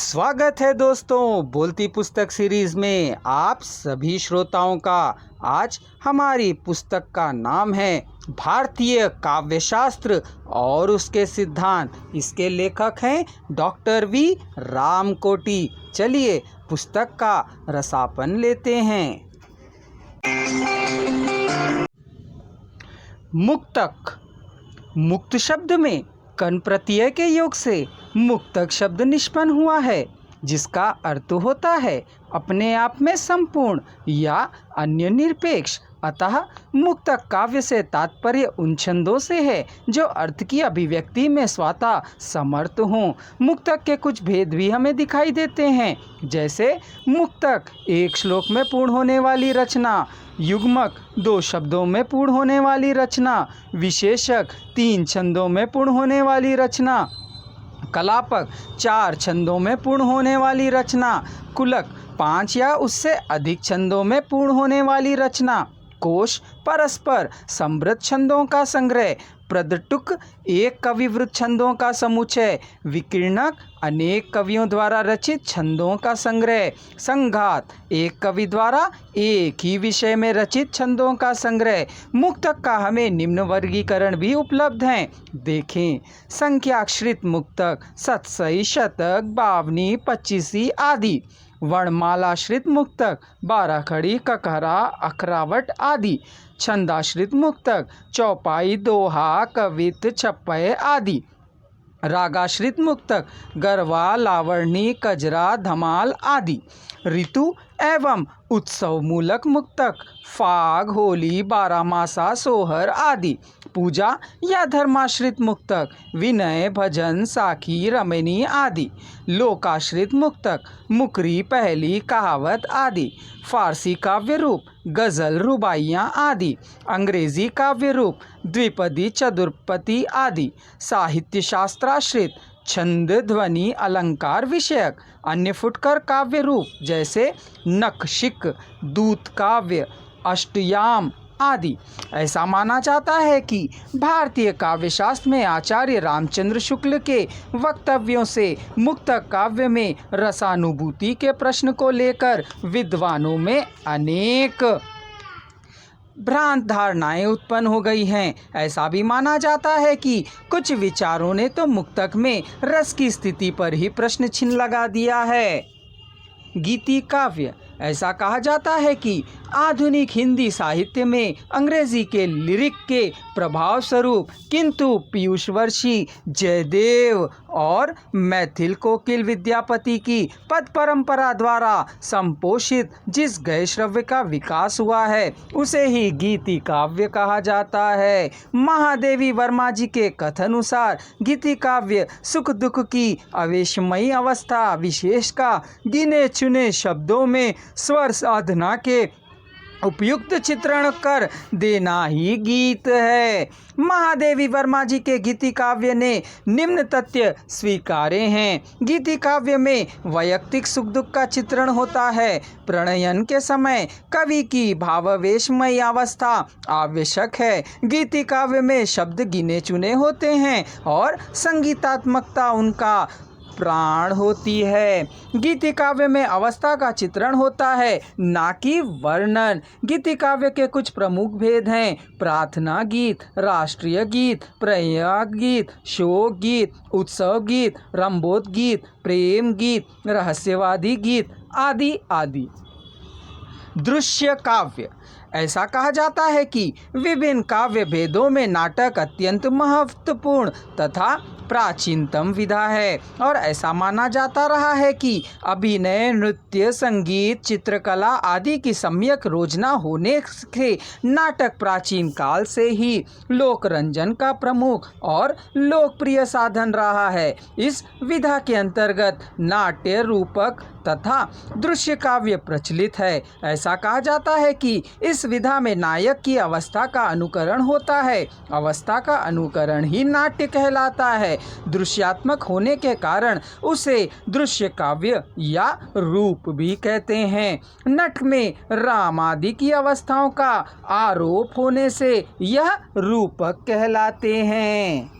स्वागत है दोस्तों बोलती पुस्तक सीरीज में आप सभी श्रोताओं का। आज हमारी पुस्तक का नाम है भारतीय काव्यशास्त्र और उसके सिद्धांत। इसके लेखक हैं डॉक्टर वी रामकोटी। चलिए पुस्तक का रसापन लेते हैं। मुक्तक। मुक्त शब्द में कन प्रत्यय के योग से मुक्तक शब्द निष्पन्न हुआ है, जिसका अर्थ होता है अपने आप में संपूर्ण या अन्य निरपेक्ष। अतः मुक्तक काव्य से तात्पर्य उन छंदों से है जो अर्थ की अभिव्यक्ति में स्वतः समर्थ हों। मुक्तक के कुछ भेद भी हमें दिखाई देते हैं, जैसे मुक्तक एक श्लोक में पूर्ण होने वाली रचना, युग्मक 2 शब्दों में पूर्ण होने वाली रचना, विशेषक 3 छंदों में पूर्ण होने वाली रचना, कलापक 4 छंदों में पूर्ण होने वाली रचना, कुलक 5 या उससे अधिक छंदों में पूर्ण होने वाली रचना, कोश परस्पर समृद्ध छंदों का संग्रह, प्रदटुक एक कविवृत्त छंदों का समुच्चय, विकीर्णक अनेक कवियों द्वारा रचित छंदों का संग्रह, संघात एक कवि द्वारा एक ही विषय में रचित छंदों का संग्रह। मुक्तक का हमें निम्न वर्गीकरण भी उपलब्ध हैं, देखें। संख्याश्रित मुक्तक, सतसई, शतक, बावनी, पच्चीसी आदि। वर्णमालाश्रित मुक्तक, 12 खड़ी, ककहरा, अखरावट आदि। छंदाश्रित मुक्तक, चौपाई, दोहा, कवित्त, छप्पय आदि। रागाश्रित मुक्तक, गरबा, लावणी, कजरा, धमाल आदि। ऋतु एवं उत्सव मूलक मुक्तक, फाग, होली, बारामासा, सोहर आदि। पूजा या धर्माश्रित मुक्तक, विनय, भजन, साखी, रमणी आदि। लोकाश्रित मुक्तक, मुकरी, पहली, कहावत आदि। फारसी काव्य रूप, गज़ल, रुबाइयाँ आदि। अंग्रेजी काव्य रूप, द्विपदी, चतुर्पदी आदि। साहित्य शास्त्राश्रित, छंद, ध्वनि, अलंकार विषयक। अन्य फुटकर काव्य रूप जैसे नखशिक, दूत काव्य, अष्टयाम आदि। ऐसा माना जाता है कि भारतीय काव्यशास्त्र में आचार्य रामचंद्र शुक्ल के वक्तव्यों से मुक्तक काव्य में रसानुभूति के प्रश्न को लेकर विद्वानों में अनेक भ्रांत धारणाएं उत्पन्न हो गई हैं। ऐसा भी माना जाता है कि कुछ विचारों ने तो मुक्तक में रस की स्थिति पर ही प्रश्न चिन्ह लगा दिया है। गीति काव्य। ऐसा कहा जाता है कि आधुनिक हिंदी साहित्य में अंग्रेजी के लिरिक के प्रभाव स्वरूप किंतु पीयूषवर्षी, जयदेव और मैथिल कोकिल विद्यापति की पद परंपरा द्वारा संपोषित जिस गय श्रव्य का विकास हुआ है उसे ही गीति काव्य कहा जाता है। महादेवी वर्मा जी के कथानुसार गीति काव्य सुख दुख की आवेशमयी अवस्था विशेष का गिने चुने शब्दों में स्वर साधना के उपयुक्त चित्रण कर देना ही गीत है। महादेवी वर्मा जी के गीति काव्य ने निम्न तथ्य स्वीकारे हैं। गीति काव्य में वैयक्तिक सुख दुख का चित्रण होता है। प्रणयन के समय कवि की भावावेशमयी अवस्था आवश्यक है। गीति काव्य में शब्द गिने चुने होते हैं और संगीतात्मकता उनका प्राण होती है। गीति काव्य में अवस्था का चित्रण होता है, ना कि वर्णन। गीति काव्य के कुछ प्रमुख भेद हैं: प्रार्थना गीत, राष्ट्रीय गीत, प्रयाग गीत, शोक गीत, उत्सव गीत, रंबोद गीत, प्रेम गीत, रहस्यवादी गीत आदि आदि। दृश्य काव्य। ऐसा कहा जाता है कि विभिन्न काव्य भेदों में नाटक अत्यंत महत्वपूर्ण तथा प्राचीनतम विधा है और ऐसा माना जाता रहा है कि अभिनय, नृत्य, संगीत, चित्रकला आदि की सम्यक रोजना होने से नाटक प्राचीन काल से ही लोकरंजन का प्रमुख और लोकप्रिय साधन रहा है। इस विधा के अंतर्गत नाट्य, रूपक तथा दृश्य काव्य प्रचलित है। ऐसा कहा जाता है कि इस विधा में नायक की अवस्था का अनुकरण होता है। अवस्था का अनुकरण ही नाट्य कहलाता है। दृश्यात्मक होने के कारण उसे दृश्य काव्य या रूप भी कहते हैं। नट में राम आदि की अवस्थाओं का आरोप होने से यह रूपक कहलाते हैं।